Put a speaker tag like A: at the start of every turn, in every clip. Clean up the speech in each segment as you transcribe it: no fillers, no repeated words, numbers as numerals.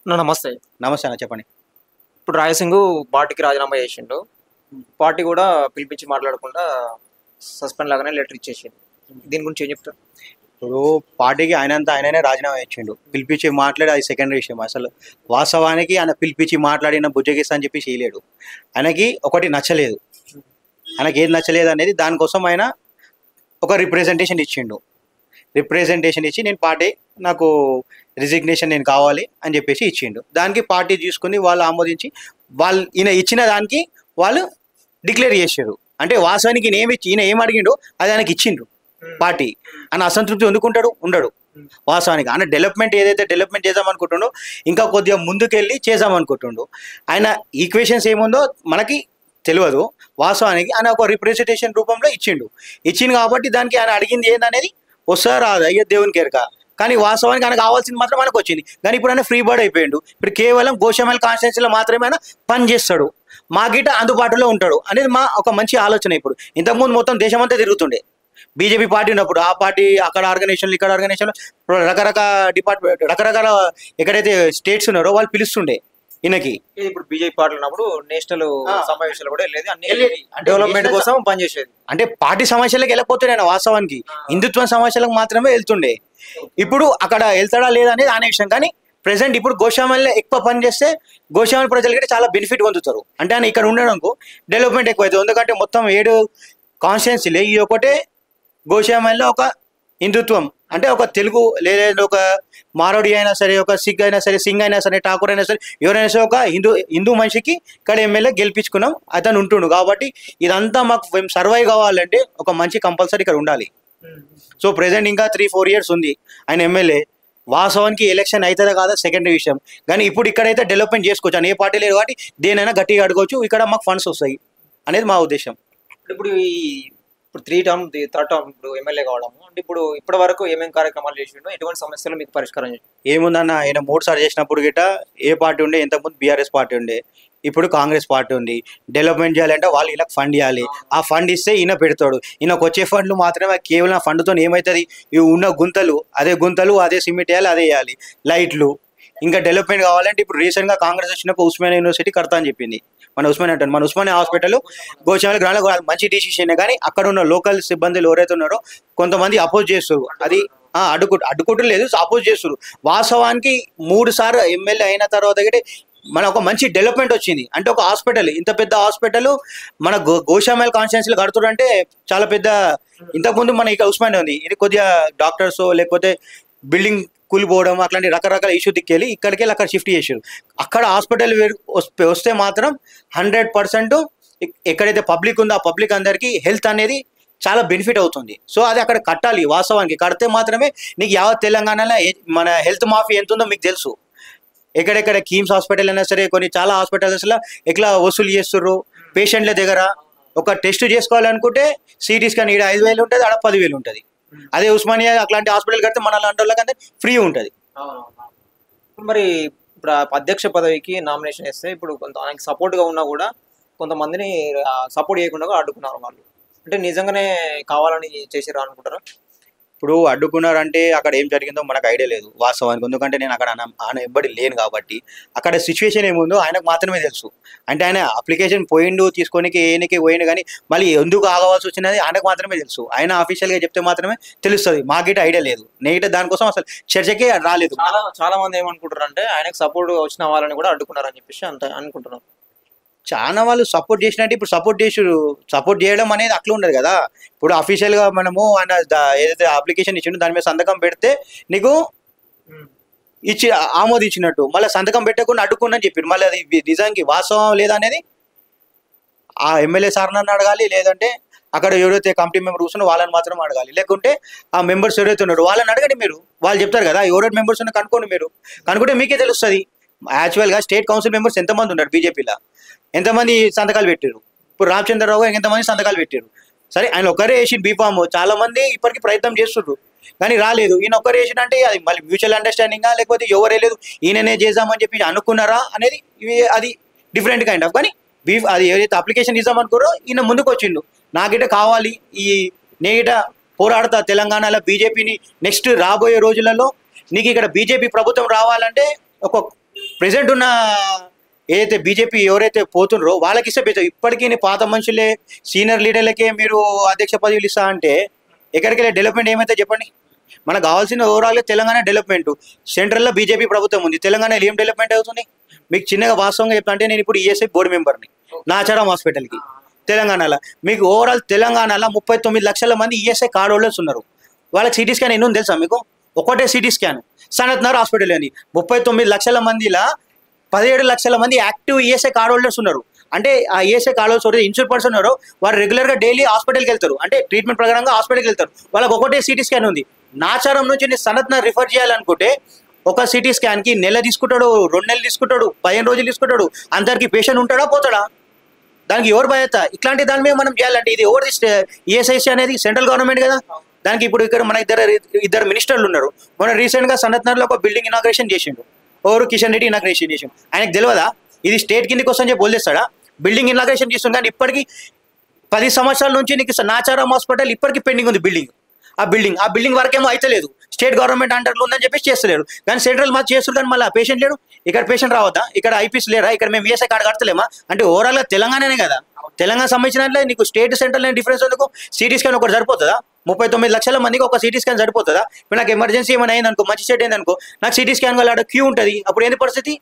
A: నమస్తే.
B: నమస్తే అన్న చెప్పండి.
A: ఇప్పుడు రాయసింగు పార్టీకి రాజీనామా చేసిండు. పార్టీ కూడా పిలిపించి మాట్లాడకుండా సస్పెండ్ లాగానే లెటర్ ఇచ్చేసిండు. దీని గురించి ఏం చెప్తారు?
B: ఇప్పుడు పార్టీకి ఆయననే రాజీనామా ఇచ్చిండు. పిలిపించి మాట్లాడి అది సెకండరీ విషయం. అసలు వాస్తవానికి ఆయన పిలిపించి మాట్లాడిన బుజ్జగిస్తా అని చెప్పి చేయలేడు. ఆయనకి ఒకటి నచ్చలేదు. ఆయనకి ఏది నచ్చలేదు అనేది దానికోసం ఆయన ఒక రిప్రజెంటేషన్ ఇచ్చిండు. రిప్రజెంటేషన్ ఇచ్చి నేను పార్టీ నాకు రిజిగ్నేషన్ నేను కావాలి అని చెప్పేసి ఇచ్చిండు. దానికి పార్టీ తీసుకుని వాళ్ళు ఆమోదించి ఈయన ఇచ్చిన దానికి వాళ్ళు డిక్లేర్ చేశారు. అంటే వాస్తవానికి ఈయన ఏం అడిగిండో అది ఆయనకి ఇచ్చిండ్రు. పార్టీ ఆయన అసంతృప్తి ఉండడు. వాస్తవానికి ఆయన డెవలప్మెంట్ ఏదైతే డెవలప్మెంట్ చేద్దామనుకుంటుండో ఇంకా కొద్దిగా ముందుకెళ్ళి చేద్దామనుకుంటుండో ఆయన ఈక్వేషన్స్ ఏముందో మనకి తెలియదు. వాస్తవానికి ఆయన ఒక రిప్రజెంటేషన్ రూపంలో ఇచ్చిండు కాబట్టి దానికి ఆయన అడిగింది ఏందనేది వస్తారా రాదు అయ్యో దేవునికి ఎరక. కానీ వాస్తవానికి ఆయనకు కావాల్సింది మాత్రం మనకు వచ్చింది. కానీ ఇప్పుడు ఆయన ఫ్రీ బర్డ్ అయిపోయిండు. ఇప్పుడు కేవలం గోషామల్ కాన్స్టిట్యున్సీలో మాత్రమే ఆయన పని చేస్తాడు, మా గిట్ట అందుబాటులో ఉంటాడు అనేది మా ఒక మంచి ఆలోచన. ఇప్పుడు ఇంతకుముందు మొత్తం దేశమంతా తిరుగుతుండే బీజేపీ పార్టీ ఉన్నప్పుడు. ఆ పార్టీ అక్కడ ఆర్గనైజేషన్లు ఇక్కడ ఆర్గనైజేషన్లు రకరకాల ఎక్కడైతే స్టేట్స్ ఉన్నారో వాళ్ళు పిలుస్తుండే ఈయనకి.
A: ఇప్పుడు బీజేపీ పార్టీ ఉన్నప్పుడు నేషనల్ సమావేశాలు కూడా వెళ్ళేది, అన్ని డెవలప్మెంట్ కోసం పనిచేసేది.
B: అంటే పార్టీ సమస్యలకు వెళ్ళకపోతే నేను వాస్తవానికి హిందుత్వ సమస్యలకు మాత్రమే వెళ్తుండే. ఇప్పుడు అక్కడ వెళ్తాడా లేదా అనేది అనే విషయం. కానీ ప్రెసెంట్ ఇప్పుడు గోషామల్లో ఎక్కువ పని చేస్తే గోషామల్ ప్రజలకి చాలా బెనిఫిట్ పొందుతారు. అంటే ఆయన ఇక్కడ ఉండడానికి డెవలప్మెంట్ ఎక్కువ అవుతుంది. ఎందుకంటే మొత్తం 7 కాన్స్టిట్యున్సీలే ఈ ఒకటే గోషామల్లో ఒక హిందుత్వం అంటే ఒక తెలుగు లేదా ఒక మారోడి అయినా సరే, ఒక సిగ్ అయినా సరే, సింగ్ అయినా సరే, ఠాకూర్ అయినా సరే, ఎవరైనా సరే ఒక హిందూ మనిషికి ఇక్కడ ఎమ్మెల్యే గెలిపించుకున్నాం, అతను ఉంటుండు. కాబట్టి ఇదంతా మాకు మేము సర్వైవ్ కావాలంటే ఒక మంచి కంపల్సరీ ఇక్కడ ఉండాలి. సో ప్రెసెంట్ ఇంకా 3-4 years ఉంది ఆయన ఎమ్మెల్యే. వాస్తవానికి ఎలక్షన్ అవుతుందా కాదా సెకండరీ విషయం. కానీ ఇప్పుడు ఇక్కడైతే డెవలప్మెంట్ చేసుకోవచ్చు అని ఏ పార్టీ లేదు కాబట్టి దేనైనా గట్టిగా అడగవచ్చు. ఇక్కడ మాకు ఫండ్స్ వస్తాయి అనేది మా ఉద్దేశం.
A: ఇప్పుడు ఇప్పుడు 3 term 3rd term ఇప్పుడు ఎమ్మెల్యే కావడము అంటే ఇప్పుడు ఇప్పటి వరకు ఏమేమి కార్యక్రమాలు చేసిండో, ఎటువంటి సమస్యలు మీకు పరిష్కారం చేసి?
B: ఏముందన్న, ఆయన 3 సార్లు చేసినప్పుడు గిట్ట ఏ పార్టీ ఉండే, ఇంతకుముందు బీఆర్ఎస్ పార్టీ ఉండే, ఇప్పుడు కాంగ్రెస్ పార్టీ ఉంది. డెవలప్మెంట్ చేయాలంటే వాళ్ళు ఇలా ఫండ్ ఇవ్వాలి. ఆ ఫండ్ ఇస్తే ఈయన పెడతాడు. ఈయనకు వచ్చే ఫండ్లు మాత్రమే కేవలం ఫండ్తో ఏమవుతుంది, ఇవి ఉన్న గుంతలు అదే సిమెంట్ వేయాలి, అదే వేయాలి, లైట్లు. ఇంకా డెవలప్మెంట్ కావాలంటే ఇప్పుడు రీసెంట్గా కాంగ్రెస్ వచ్చినప్పుడు ఉస్మానియా యూనివర్సిటీ కడతా అని చెప్పింది. మన ఉస్మానియా హాస్పిటల్ గోషామల్ గ్రామంలో మంచి డిసిషన్. కానీ అక్కడ ఉన్న లోకల్ సిబ్బందులు ఎవరైతే ఉన్నారో కొంతమంది అపోజ్ చేస్తారు. అది అడ్డుకుంటూ లేదు, అపోజ్ చేస్తారు. వాస్తవానికి 3 సార్లు ఎమ్మెల్యే అయిన తర్వాత మన ఒక మంచి డెవలప్మెంట్ వచ్చింది. అంటే ఒక హాస్పిటల్, ఇంత పెద్ద హాస్పిటల్ మన గోషామల్ కాన్స్టిట్యున్సీలో కడుతుంటే చాలా పెద్ద. ఇంతకుముందు మన ఇక్కడ ఉస్మానియా ఉంది, ఇది కొద్దిగా డాక్టర్స్ లేకపోతే బిల్డింగ్ కూలిపోవడం అట్లాంటి రకరకాల ఇష్యూ దిక్కెళ్ళి ఇక్కడికి అక్కడ షిఫ్ట్ చేశారు. అక్కడ హాస్పిటల్ వస్తే మాత్రం 100% ఎక్కడైతే పబ్లిక్ ఉందో ఆ పబ్లిక్ అందరికీ హెల్త్ అనేది చాలా బెనిఫిట్ అవుతుంది. సో అది అక్కడ కట్టాలి. వాస్తవానికి కడితే మాత్రమే నీకు యావత్ తెలంగాణలో మన హెల్త్ మాఫీ ఎంత ఉందో మీకు తెలుసు. ఎక్కడెక్కడ కీమ్స్ హాస్పిటల్ అయినా సరే, కొన్ని చాలా హాస్పిటల్స్లో ఎట్లా వసూలు చేస్తుర్రు పేషెంట్ల దగ్గర. ఒక టెస్ట్ చేసుకోవాలనుకుంటే సిటీ స్కాన్ ఈడ 5,000 ఉంటుంది, ఆడ 10,000 ఉంటుంది. అదే ఉస్మానియా అట్లాంటి హాస్పిటల్ కడితే మన లాంటి వాళ్ళకంటే ఫ్రీ ఉంటుంది.
A: మరి ఇప్పుడు అధ్యక్ష పదవికి నామినేషన్ వేస్తే ఇప్పుడు కొంత ఆయనకి సపోర్ట్గా ఉన్నా కూడా కొంతమందిని సపోర్ట్ చేయకుండా అడ్డుకున్నారు వాళ్ళు. అంటే నిజంగానే కావాలని చేసిరా అనుకుంటారా?
B: ఇప్పుడు అడ్డుకున్నారంటే అక్కడ ఏం జరిగిందో మనకు ఐడియా లేదు వాస్తవానికి. ఎందుకంటే నేను అక్కడ ఆయన ఎవ్వడి లేను కాబట్టి అక్కడ సిచ్యువేషన్ ఏముందో ఆయనకు మాత్రమే తెలుసు. అంటే ఆయన అప్లికేషన్ తీసుకోనికి పోయిండు, కానీ మళ్ళీ ఎందుకు ఆగవలసి వచ్చినది ఆయనకు మాత్రమే తెలుసు. ఆయన అఫీషియల్గా చెప్తే మాత్రమే తెలుస్తుంది. మాకిట ఐడియా లేదు. నేగిట దానికోసం అసలు చర్చకే రాలేదు.
A: చాలా మంది ఏమనుకుంటారు అంటే ఆయనకు సపోర్ట్ వచ్చిన వాళ్ళని కూడా అడ్డుకున్నారని చెప్పేసి అంత అనుకుంటున్నారు.
B: చాలా వాళ్ళు సపోర్ట్ చేసినట్టు ఇప్పుడు సపోర్ట్ చేయడం అనేది అట్లా ఉండదు కదా. ఇప్పుడు అఫీషియల్గా మనము ఆయన ఏదైతే అప్లికేషన్ ఇచ్చిండో దాని మీద సంతకం పెడితే నీకు ఆమోదించినట్టు. మళ్ళీ సంతకం పెట్టకుండా అడ్డుకుని చెప్పారు. మళ్ళీ అది నిజానికి వాస్తవం లేదా అనేది ఆ ఎమ్మెల్యే సార్ని అడగాలి, లేదంటే అక్కడ ఎవరైతే కమిటీ మెంబర్ కూర్చున్నా వాళ్ళని మాత్రం అడగాలి. లేకుంటే ఆ మెంబర్స్ ఎవరైతే ఉన్నారో వాళ్ళని అడగండి. వాళ్ళు చెప్తారు కదా, ఎవరైతే మెంబర్స్ ఉన్నా కనుక్కుంటే మీకే తెలుస్తుంది. యాక్చువల్గా స్టేట్ కౌన్సిల్ మెంబర్స్ ఎంతమంది ఉన్నారు బీజేపీలో, ఎంతమంది సంతకాలు పెట్టారు. ఇప్పుడు రామచంద్రరావు ఎంతమంది సంతకాలు పెట్టారు. సరే ఆయన ఒక్కరే వేసి బీఫామ్ చాలా మంది ఇప్పటికీ ప్రయత్నం చేస్తున్నారు కానీ రాలేదు. ఈయన ఒక్కరు వేసినంటే అది మళ్ళీ మ్యూచువల్ అండర్స్టాండింగా లేకపోతే ఎవరే లేదు ఈయననే చేద్దామని చెప్పి అనుకున్నారా అనేది అది డిఫరెంట్ కైండ్ ఆఫ్. కానీ అది ఏదైతే అప్లికేషన్ ఇద్దామనుకోరో ఈయన ముందుకు వచ్చిండు. నాకిట కావాలి, నేగిట పోరాడతా తెలంగాణలో బీజేపీని నెక్స్ట్ రాబోయే రోజులలో నీకు ఇక్కడ బీజేపీ ప్రభుత్వం రావాలంటే ఒక ప్రెసెంట్ ఉన్న ఏదైతే బీజేపీ ఎవరైతే పోతుండ్రో వాళ్ళకి ఇస్తే బెటర్. ఇప్పటికీ పాత మనుషులే సీనియర్ లీడర్లకే మీరు అధ్యక్ష పదవులు ఇస్తా అంటే ఎక్కడికి వెళ్ళే డెవలప్మెంట్ ఏమైతే చెప్పండి. మనకు కావాల్సిన ఓవరాల్గా తెలంగాణ డెవలప్మెంట్. సెంట్రల్లో బీజేపీ ప్రభుత్వం ఉంది, తెలంగాణలో ఏం డెవలప్మెంట్ అవుతుంది? మీకు చిన్నగా వాస్తవంగా చెప్తా అంటే నేను ఇప్పుడు ఈఎస్ఐ బోర్డు మెంబర్ని నాచారం హాస్పిటల్కి తెలంగాణలో. మీకు ఓవరాల్ తెలంగాణలో 39 లక్షల మంది ఈఎస్ఐ కార్డ్ హోల్డర్స్ ఉన్నారు. వాళ్ళకి సిటీ స్కాన్ ఎన్ని ఉంది తెలుసా మీకు? ఒకటే CT scan Sanath Nagar hospital అని 39 లక్షల మందిలా 17 లక్షల మంది యాక్టివ్ ఈఎస్ఐ కార్డ్ హోల్డర్స్ ఉన్నారు. అంటే ఆ ESI card holders insure person ఉన్నారు, వారు రెగ్యులర్గా డైలీ హాస్పిటల్కి వెళ్తారు, అంటే ట్రీట్మెంట్ ప్రకారంగా హాస్పిటల్కి వెళ్తారు. వాళ్ళకి ఒకటే సిటీ స్కాన్ ఉంది. నాచారం నుంచి నేను సనత్ నగర్ రిఫర్ చేయాలనుకుంటే ఒక సిటీ స్కాన్కి నెల తీసుకుంటాడు, 2 నెలలు తీసుకుంటాడు, 15 రోజులు తీసుకుంటాడు. అందరికి పేషెంట్ ఉంటాడా పోతాడా? దానికి ఎవరు బాధ్యత? ఇట్లాంటి దాని మీద మనం చేయాలంటే ఇది ఎవరిది? ఈఎస్ఐసి అనేది సెంట్రల్ గవర్నమెంట్ కదా. దానికి ఇప్పుడు ఇక్కడ మన ఇద్దరు మినిస్టర్లు ఉన్నారు. మన రీసెంట్గా సనత్ నగర్లో ఒక బిల్డింగ్ ఇనాగ్రేషన్ చేసిండు. ఎవరు? కిషన్ రెడ్డి ఇనాగ్రేషన్ చేసిండు. ఆయనకు తెలియదా ఇది స్టేట్ కిందకి వస్తుందని చెప్పి వదిలేస్తాడా? బిల్డింగ్ ఇనాగ్రేషన్ చేస్తుంది కానీ ఇప్పటికీ 10 సంవత్సరాల నుంచి నీకు నాచారం హాస్పిటల్ ఇప్పటికీ పెండింగ్ ఉంది బిల్డింగ్. ఆ బిల్డింగ్ వరకేమో అయితే లేదు, స్టేట్ గవర్నమెంట్ అండర్లో ఉందని చెప్పేసి చేస్తలేరు. కానీ సెంట్రల్ మాకు చేస్తారు కానీ మళ్ళీ పేషెంట్ లేడు. ఇక్కడ పేషెంట్ రావద్దా? ఇక్కడ ఐపీఎస్ లేరా? ఇక్కడ మేము ఈఎస్ఐ కార్డు కడతలేమా? అంటే ఓవరాల్గా తెలంగాణనే కదా. తెలంగాణ సంబంధించినట్లే నీకు స్టేట్ సెంట్రల్ డిఫరెన్స్ ఎందుకు? సిటీ స్కాన్ ఒకటి సరిపోతుందా? 39 లక్షల మందికి ఒక సిటీ స్కాన్ సరిపోతుందా? ఇప్పుడు నాకు ఎమర్జెన్సీ ఏమైనా అయిందనుకో, మంచి సెట్ అయిందనుకో, నాకు సిటీ స్కాన్ వల్ల క్యూ ఉంటుంది. అప్పుడు ఏంటి పరిస్థితి?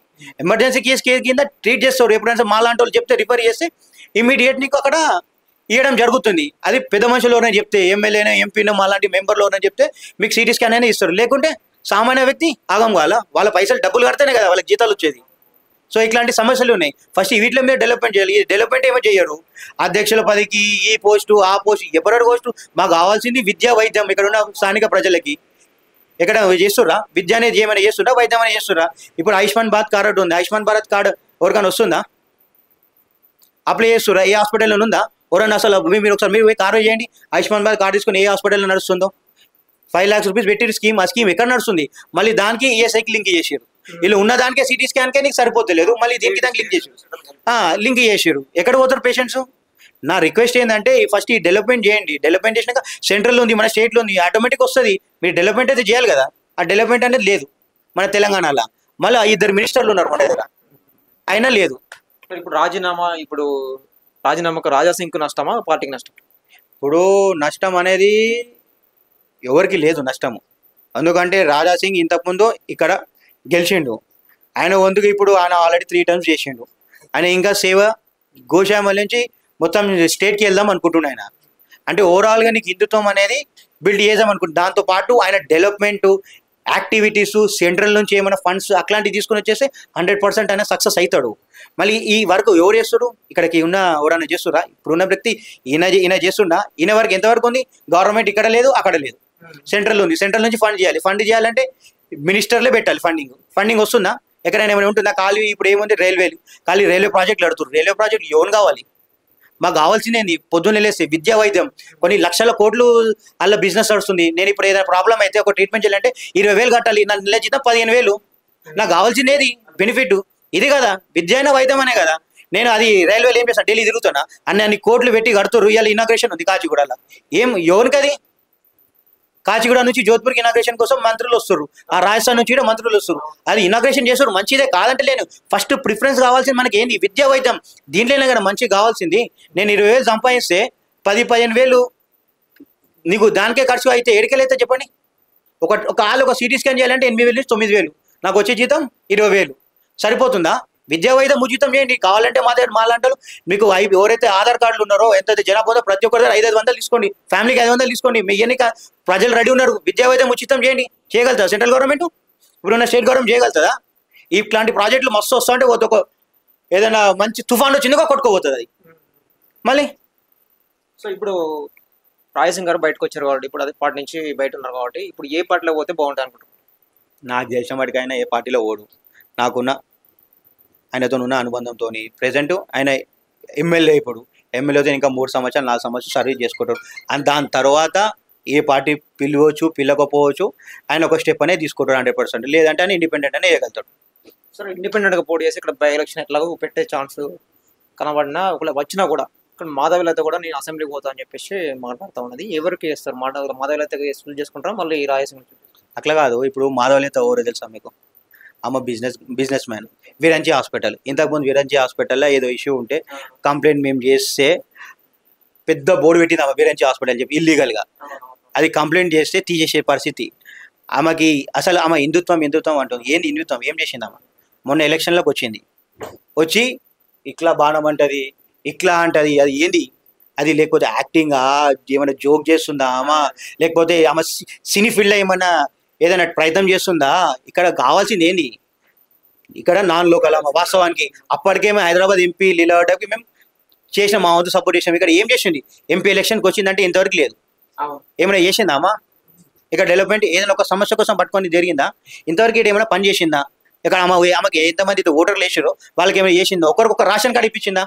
B: ఎమర్జెన్సీ కేసు కింద ట్రీట్ చేస్తారు. ఎప్పుడైనా మా లాంటి వాళ్ళు చెప్తే రిఫర్ చేస్తే ఇమీడియట్ నీకు అక్కడ ఇవ్వడం జరుగుతుంది. అది పెద్ద మనుషులు చెప్తే, ఎమ్మెల్యేనో ఎంపీనో మా లాంటి మెంబర్లు చెప్తే మీకు సిటీ స్కాన్ అయినా ఇస్తారు. లేకుంటే సామాన్య వ్యక్తి ఆగం కావాలా? వాళ్ళ పైసలు డబ్బులు కడితేనే కదా వాళ్ళకి జీతాలు వచ్చేది. సో ఇట్లాంటి సమస్యలు ఉన్నాయి. ఫస్ట్ వీటిలో మీద డెవలప్మెంట్ చేయాలి. ఈ డెవలప్మెంట్ ఏమో చేయరు. అధ్యక్షుల పదవికి ఈ పోస్టు ఆ పోస్టు ఎవరెవరి పోస్టు. మాకు కావాల్సింది విద్యా వైద్యం. ఇక్కడ ఉన్న స్థానిక ప్రజలకి ఎక్కడ చేస్తుర్రా? విద్య అనేది ఏమైనా చేస్తున్నా, వైద్యం అనేది చేస్తుర్రా? ఇప్పుడు ఆయుష్మాన్ భారత్ కార్డు ఉంది. ఆయుష్మాన్ భారత్ కార్డు ఎవరికైనా వస్తుందా? అప్లై చేస్తుర్రా? ఏ హాస్పిటల్లో ఉందా? ఎవరైనా అసలు మీరు ఒకసారి మీరు కారు చేయండి. ఆయుష్మాన్ భారత్ కార్డు తీసుకుని ఏ హాస్పిటల్లో నడుస్తుందో 5 lakhs రూపీస్ పెట్టి స్కీమ్. ఆ స్కీమ్ ఎక్కడ నడుస్తుంది? మళ్ళీ దానికి ఈఎస్ఐకి లింక్ చేసారు. వీళ్ళు ఉన్న దానికే సిటీ స్కాన్కే నీకు సరిపోతలేదు, మళ్ళీ దీనికి దానికి లింక్ చేసారు. ఎక్కడ పోతారు పేషెంట్స్? నా రిక్వెస్ట్ ఏంటంటే ఫస్ట్ ఈ డెవలప్మెంట్ చేయండి. డెవలప్మెంట్ చేసినాక సెంట్రల్లో ఉంది, మన స్టేట్లో ఉంది, ఆటోమేటిక్ వస్తుంది. మీరు డెవలప్మెంట్ అయితే చేయాలి కదా. ఆ డెవలప్మెంట్ అనేది లేదు మన తెలంగాణలో. మళ్ళీ 2 మినిస్టర్లు ఉన్నారు మన దగ్గర, అయినా లేదు.
A: ఇప్పుడు రాజీనామాకు రాజాసింగ్కు నష్టమా, పార్టీకి నష్టం?
B: ఇప్పుడు నష్టం అనేది ఎవరికి లేదు నష్టము. ఎందుకంటే రాజాసింగ్ ఇంతకుముందు ఇక్కడ గెలిచిండు. ఆయన వంతుకు ఇప్పుడు ఆయన ఆల్రెడీ 3 terms చేసిండు. ఆయన ఇంకా సేవ గోశామల నుంచి మొత్తం స్టేట్కి వెళ్దాం అనుకుంటున్నాడు ఆయన. అంటే ఓవరాల్గా నీకు హిందుత్వం అనేది బిల్డ్ చేద్దాం అనుకుంటు. దాంతోపాటు ఆయన డెవలప్మెంట్ యాక్టివిటీస్ సెంట్రల్ నుంచి ఏమైనా ఫండ్స్ అట్లాంటివి తీసుకుని వచ్చేస్తే 100% ఆయన సక్సెస్ అవుతాడు. మళ్ళీ ఈ వర్క్ ఎవరు చేస్తారు? ఇక్కడికి ఉన్న ఎవరైనా చేస్తురా? ఇప్పుడున్న వ్యక్తి ఈయన చేస్తుండా? ఈయన వరకు ఎంతవరకు ఉంది? గవర్నమెంట్ ఇక్కడ లేదు, అక్కడ లేదు, సెంట్రల్ ఉంది. సెంట్రల్ నుంచి ఫండ్ చేయాలంటే మినిస్టర్లే పెట్టాలి. ఫండింగ్ వస్తుందా? ఎక్కడైనా ఏమైనా ఉంటుందా? ఖాళీ ఇప్పుడు ఏముంది? రైల్వే ప్రాజెక్టులు అడుగుతారు. రైల్వే ప్రాజెక్ట్ ఎవరు కావాలి? మాకు కావాల్సింది పొద్దున్న లేస్తే విద్యా వైద్యం. కొన్ని లక్షల కోట్లు అలా బిజినెస్ నడుస్తుంది. నేను ఇప్పుడు ఏదైనా ప్రాబ్లం అయితే ఒక ట్రీట్మెంట్ చేయాలంటే 20,000 కట్టాలి. నా నెల జీతం 15,000. నాకు కావాల్సింది ఏది? బెనిఫిట్ ఇది కదా. విద్య అయినా వైద్యం అనే కదా. నేను అది రైల్వేలు ఏం చేస్తాను? ఢిల్లీ తిరుగుతున్నా, అన్ని కోట్లు పెట్టి కడుతున్నారు. ఇవాళ ఇనాగ్రేషన్ ఉంది కాచిగూడలో. ఎవరికి అది? కాచిగూడ నుంచి జోధ్పూర్కి ఇనాగ్రేషన్ కోసం మంత్రులు వస్తారు. ఆ రాజస్థాన్ నుంచి కూడా మంత్రులు వస్తారు. అది ఇనాగ్రేషన్ చేస్తారు, మంచిదే కాదంటే లేను. ఫస్ట్ ప్రిఫరెన్స్ కావాల్సింది మనకి ఏంది? విద్యా వైద్యం. దీంట్లోనే కదా మంచిగా కావాల్సింది. నేను 20,000 సంపాదిస్తే 10-15,000 నీకు దానికే ఖర్చు అయితే ఎడికెళ్ళైతే చెప్పండి. ఒక సిటీ స్కాన్ చేయాలంటే 8,000 నుంచి 9,000. నాకు వచ్చే జీతం 20,000. సరిపోతుందా? విద్యా వైద్యం ఉచితం చేయండి. కావాలంటే మా దగ్గర మాలాంటారు మీకు ఎవరైతే ఆధార్ కార్డులు ఉన్నారో ఎంతైతే జనాభా ప్రతి ఒక్కరి దగ్గర 500 తీసుకోండి. ఫ్యామిలీకి 500 తీసుకోండి. మీ ఎన్నిక ప్రజలు రెడీ ఉన్నారు. విద్యా వైద్యం ఉచితం చేయండి. చేయగలుగుతా సెంట్రల్ గవర్నమెంట్? ఇప్పుడున్న స్టేట్ గవర్నమెంట్ చేయగలుగుతుందా? ఇట్లాంటి ప్రాజెక్టులు మస్తు వస్తా అంటే ఒక ఏదైనా మంచి తుఫాన్ వచ్చిందిగా కొట్టుకోబోతుంది అది మళ్ళీ.
A: సో ఇప్పుడు రాయసింగ్ గారు బయటకు వచ్చారు కాబట్టి, ఇప్పుడు అదే పార్టీ నుంచి బయట ఉన్నారు కాబట్టి, ఇప్పుడు ఏ పార్టీలో పోతే బాగుంటుంది అనుకుంటున్నారు?
B: నాకు తెలిసిన వాడికి ఆయన ఏ పార్టీలో ఓడు. ఆయనతో ఉన్న అనుబంధంతో ప్రెసెంట్ ఆయన ఎమ్మెల్యే. ఇప్పుడు ఎమ్మెల్యేతో ఇంకా 3 సంవత్సరాలు 4 సంవత్సరాలు సర్వీస్ చేసుకుంటారు. అండ్ దాని తర్వాత ఏ పార్టీ పిలవచ్చు పిలకపోవచ్చు, ఆయన ఒక స్టెప్ అనేది తీసుకుంటాడు 100%. లేదంటే ఆయన ఇండిపెండెంట్ అనే వేయగలుగుతాడు.
A: సరే, ఇండిపెండెంట్గా పోటీ చేసి ఇక్కడ బై ఎలక్షన్ ఎట్లాగో పెట్టే ఛాన్స్ కనబడినా, ఒకవేళ వచ్చినా కూడా ఇక్కడ మాధవీలత కూడా నేను అసెంబ్లీకి పోతా అని చెప్పేసి మాట్లాడుతూ ఉన్నది. ఎవరికి చేస్తారు? మాధవీలత చేసుకుంటారా మళ్ళీ రాయసింగ్?
B: అట్లా కాదు. ఇప్పుడు మాధవీలత ఎవరో తెలుసా మీకు? ఆమె బిజినెస్ మ్యాన్. విరంచి హాస్పిటల్, ఇంతకుముందు విరంచి హాస్పిటల్లో ఏదో ఇష్యూ ఉంటే కంప్లైంట్ మేము చేస్తే పెద్ద బోర్డు పెట్టింది ఆమె విరంచి హాస్పిటల్ చెప్పి ఇల్లీగల్గా. అది కంప్లైంట్ చేస్తే తీసేసే పరిస్థితి. ఆమెకి అసలు ఆమె హిందుత్వం అంటుంది. ఏంది హిందుత్వం? ఏం చేసింది ఆమె? మొన్న ఎలక్షన్లోకి వచ్చింది, వచ్చి ఇట్లా బాణం అంటది, ఇట్లా అంటది. అది ఏంది అది? లేకపోతే యాక్టింగా, ఏమైనా జోక్ చేస్తుందా ఆమె? లేకపోతే ఆమె సినీ ఫీల్డ్లో ఏమన్నా ఏదైనా ప్రయత్నం చేస్తుందా? ఇక్కడ కావాల్సింది ఏంది? ఇక్కడ నాన్ లోకల్ ఆమె వాస్తవానికి. అప్పటికేమో హైదరాబాద్ ఎంపీ లీలావటకి మేము చేసిన మా వంతు సపోర్ట్ చేసాం. ఇక్కడ ఏం చేసింది? ఎంపీ ఎలక్షన్కి వచ్చిందంటే ఇంతవరకు లేదు. ఏమైనా చేసిందా అమ్మా? ఇక్కడ డెవలప్మెంట్ ఏదైనా ఒక సమస్య కోసం పట్టుకొని జరిగిందా? ఇంతవరకు ఇక్కడ ఏమైనా పని చేసిందా? ఇక్కడ ఆమెకి ఎంతమంది ఓటర్లు వేసారో వాళ్ళకి ఏమైనా చేసిందా? ఒకరికొక రేషన్ కార్డు ఇప్పించిందా?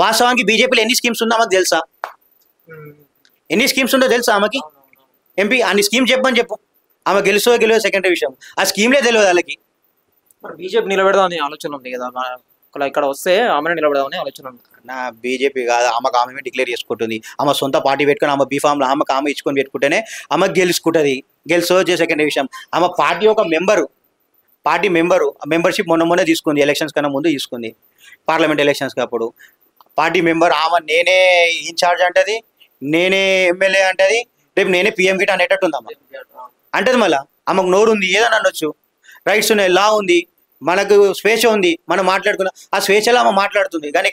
B: వాస్తవానికి బీజేపీలో ఎన్ని స్కీమ్స్ ఉందో ఆమెకు తెలుసా? ఎన్ని స్కీమ్స్ ఉందో తెలుసా ఆమెకి? ఎంపీ అన్ని స్కీమ్ చెప్పని చెప్పు. ఆమె గెలుసో సెకండరీ విషయం. ఆ స్కీమ్లే తెలియదు వాళ్ళకి.
A: మరి బీజేపీ నిలబెడదామని ఆలోచన ఉంది కదా, ఇక్కడ వస్తే ఆమెనే నిలబెడదామని ఆలోచన ఉంది.
B: నా బీజేపీ కాదు, ఆమె డిక్లేర్ చేసుకుంటుంది. ఆమె సొంత పార్టీ పెట్టుకుని ఆమె బీఫామ్లో ఆమె ఇచ్చుకొని పెట్టుకుంటేనే ఆమె గెలుచుకుంటుంది. గెలుసో సెకండరీ విషయం. ఆమె పార్టీ ఒక మెంబర్షిప్ మొన్న తీసుకుంది, ఎలక్షన్స్ కన్నా ముందు తీసుకుంది, పార్లమెంట్ ఎలక్షన్స్కి. అప్పుడు పార్టీ మెంబర్ ఆమె నేనే ఇన్ఛార్జ్ అంటది, నేనే ఎమ్మెల్యే అంటది, రేపు నేనే పిఎం గిట్ అనేటట్టు ఉంది అమ్మ అంటది. మళ్ళీ ఆమెకు నోరు ఉంది, ఏదని అనొచ్చు, రైట్స్ ఉన్నాయి, లా ఉంది, మనకు స్వేచ్ఛ ఉంది, మనం మాట్లాడుకున్నాం. ఆ స్వేచ్ఛలో ఆమె మాట్లాడుతుంది. కానీ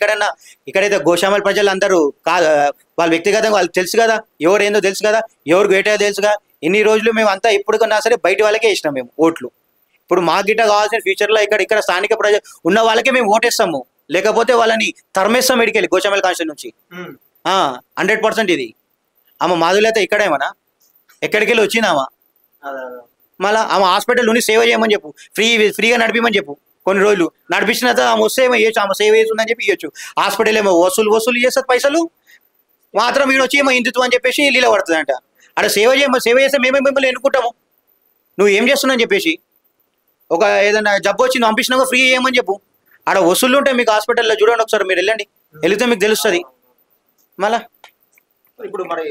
B: ఇక్కడైతే గోశామల ప్రజలు అందరూ కాదు, వాళ్ళ వ్యక్తిగతంగా వాళ్ళకి తెలుసు కదా, ఎవరు ఏందో తెలుసు కదా, ఎవరు గేటో తెలుసుగా. ఇన్ని రోజులు మేము అంతా ఇప్పుడు కన్నా సరే బయట వాళ్ళకే ఇచ్చినాం మేము ఓట్లు. ఇప్పుడు మా గిట్ట కావాల్సిన ఫ్యూచర్లో ఇక్కడ స్థానిక ప్రజలు ఉన్న వాళ్ళకే మేము ఓటేస్తాము, లేకపోతే వాళ్ళని తరమేస్తాం ఇడికెళ్ళి గోశామల కాన్స్టిట్యూషన్ నుంచి. 100% ఇది. ఆమె మాధులైతే ఇక్కడేమన్నా ఎక్కడికి వెళ్ళి వచ్చిందామా? మళ్ళీ ఆమె హాస్పిటల్ నుండి సేవ చేయమని చెప్పు, ఫ్రీగా నడిపిమని చెప్పు. కొన్ని రోజులు నడిపించిన తర్వాత ఆమె వస్తే ఏమో ఇవ్వచ్చు, ఆమె సేవ చేస్తుందని చెప్పి ఇవ్వచ్చు. హాస్పిటల్ ఏమో వసూలు చేస్తుంది పైసలు, మాత్రం వీడు వచ్చి ఏమో హిందుత్వం అని చెప్పేసి లీల పడుతుంది అంట. అక్కడ సేవ చేస్తే మేమే మిమ్మల్ని ఎన్నుకుంటాము, నువ్వు ఏం చేస్తున్నావు అని చెప్పేసి. ఒక ఏదైనా జబ్బు వచ్చి నువ్వు పంపించినాక ఫ్రీ చేయమని చెప్పు. ఆడ వసూళ్ళు ఉంటాయి మీకు హాస్పిటల్లో, చూడండి ఒకసారి, మీరు వెళ్ళండి, వెళితే మీకు తెలుస్తుంది. మళ్ళా
A: ఇప్పుడు మరి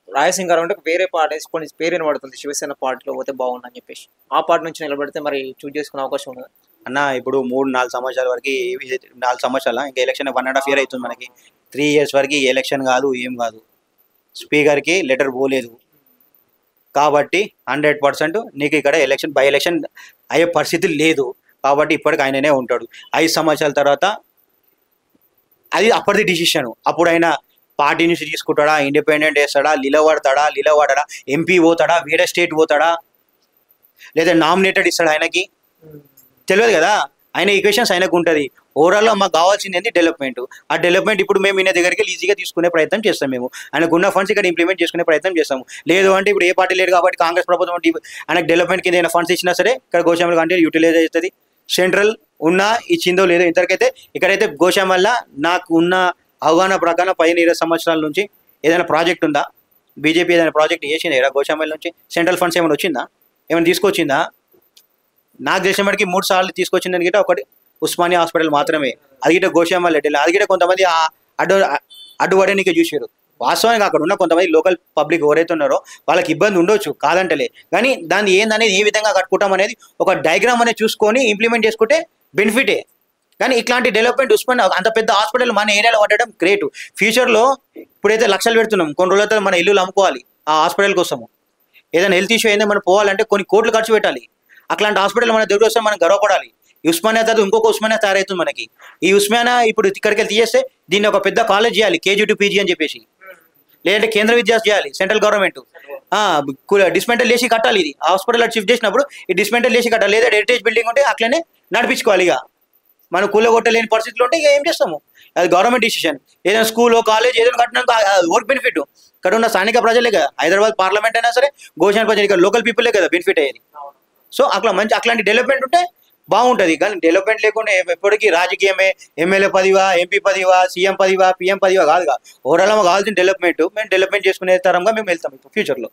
A: రాయసింగ్ గారు అంటే వేరే పార్టీ కొన్ని పేరు వినబడుతుంది, శివసేన పార్టీలో పోతే బాగుందని చెప్పేసి. ఆ పార్టీ నుంచి నిలబడితే మరి చూస్ చేసుకునే అవకాశం ఉంది
B: అన్న. ఇప్పుడు 3-4 సంవత్సరాల వరకు, 4 సంవత్సరాల ఇంకా ఎలక్షన్ 1.5 year అవుతుంది మనకి. 3 years వరకు ఎలక్షన్ కాదు, ఏం కాదు. స్పీకర్కి లెటర్ పోలేదు కాబట్టి 100% నీకు ఇక్కడ బై ఎలక్షన్ అయ్యే పరిస్థితి లేదు. కాబట్టి ఇప్పటికి ఆయననే ఉంటాడు. 5 సంవత్సరాల తర్వాత అది అప్పటిది డిసిషన్. అప్పుడు ఆయన పార్టీ నుంచి తీసుకుంటాడా, ఇండిపెండెంట్ వేస్తాడా, నిలబడడా, ఎంపీ పోతాడా, వేరే స్టేట్ పోతాడా, లేదా నామినేటెడ్ ఇస్తాడా, ఆయనకి తెలియదు కదా. ఆయన ఈక్వేషన్స్ ఆయనకు ఉంటుంది. ఓవరాల్గా మాకు కావాల్సింది ఏంటి? డెవలప్మెంట్. ఆ డెవలప్మెంట్ ఇప్పుడు మేము ఈయన దగ్గరికి ఈజీగా తీసుకునే ప్రయత్నం చేస్తాం. మేము ఆయనకున్న ఫండ్స్ ఇక్కడ ఇంప్లిమెంట్ చేసుకునే ప్రయత్నం చేస్తాము. లేదు అంటే ఇప్పుడు ఏ పార్టీ లేదు కాబట్టి కాంగ్రెస్ ప్రభుత్వం ఆయనకు డెవలప్మెంట్ కింద ఏదైనా ఫండ్స్ ఇచ్చినా సరే ఇక్కడ గోశామల కంటే యూటిలైజ్ అవుతుంది. సెంట్రల్ ఉన్నా ఇచ్చిందో లేదో ఇంతవరకైతే ఇక్కడైతే గోశామల నాకు ఉన్న అవగాహన ప్రకారం 15-20 సంవత్సరాల నుంచి ఏదైనా ప్రాజెక్ట్ ఉందా? బీజేపీ ఏదైనా ప్రాజెక్ట్ చేసిందా ఇక్కడ గోశామల నుంచి? సెంట్రల్ ఫండ్స్ ఏమైనా వచ్చిందా? ఏమైనా తీసుకొచ్చిందా? నాకు తెలిసిన మటుకి 3 సార్లు తీసుకొచ్చిందని గిట్ట ఒకటి ఉస్మానియా హాస్పిటల్ మాత్రమే. అది గిట్ట గోశామల అది గిట్ట కొంతమంది అడ్డుపడేనికే చూసారు. వాస్తవానికి అక్కడ ఉన్న కొంతమంది లోకల్ పబ్లిక్ ఎవరైతే ఉన్నారో వాళ్ళకి ఇబ్బంది ఉండొచ్చు, కాదంటలే. కానీ దాన్ని ఏందనేది ఏ విధంగా కట్టుకుంటాం అనేది ఒక డయాగ్రామ్ అనేది చూసుకొని ఇంప్లిమెంట్ చేసుకుంటే బెనిఫిటే. కానీ ఇట్లాంటి డెవలప్మెంట్ ఉస్మానియా అంత పెద్ద హాస్పిటల్ మన ఏరియాలో పడడం గ్రేట్. ఫ్యూచర్లో ఇప్పుడైతే లక్షలు పెడుతున్నాం, కొన్ని రోజులతో మన ఇల్లు అమ్ముకోవాలి ఆ హాస్పిటల్ కోసము. ఏదైనా హెల్త్ ఇష్యూ అయిందో మనం పోవాలంటే కొన్ని కోట్లు ఖర్చు పెట్టాలి. అట్లాంటి హాస్పిటల్ మన దగ్గర వస్తే మనం గర్వపడాలి. ఈ ఉస్మానియా తర్వాత ఇంకొక ఉస్మానియా తయారవుతుంది మనకి. ఈ ఉస్మానియా ఇప్పుడు ఇక్కడికి వెళ్ళి తీసేస్తే దీన్ని ఒక పెద్ద కాలేజ్ చేయాలి, KG to PG అని చెప్పేసి, లేదంటే కేంద్ర విద్యాస చేయాలి సెంట్రల్ గవర్నమెంట్. డిస్మెంటల్ చేసి కట్టాలి. ఇది హాస్పిటల్ షిఫ్ట్ చేసినప్పుడు ఈ డిస్మెంటల్ చేసి కట్టాలి. లేదా హెరిటేజ్ బిల్డింగ్ ఉంటే అట్లనే నడిపించుకోవాలి. ఇక మనం కూలగొట్టలేని పరిస్థితులు ఉంటే ఇక ఏం చేస్తాము, అది గవర్నమెంట్ డిసిషన్. ఏదైనా స్కూల్ కాలేజ్ ఏదైనా కట్టినాక ఓట్ బెనిఫిట్ ఇక్కడ ఉన్న స్థానిక ప్రజలే కదా. హైదరాబాద్ పార్లమెంట్ అయినా సరే గోశాల ప్రజలు ఇక్కడ లోకల్ పీపులే కదా బెనిఫిట్ అయ్యేది. సో అట్లాంటి డెవలప్మెంట్ ఉంటే బాగుంటుంది. కానీ డెవలప్మెంట్ లేకుండా ఎప్పటికీ రాజకీయమే, ఎమ్మెల్యే పదివా, ఎంపీ పదివా, సీఎం పదివా, పిఎం పదివా కాదుగా. ఓవరాల్ కావాల్సిన డెవలప్మెంట్. మేము డెవలప్మెంట్ చేసుకునే తరంగా మేము వెళ్తాం ఇప్పుడు ఫ్యూచర్లో.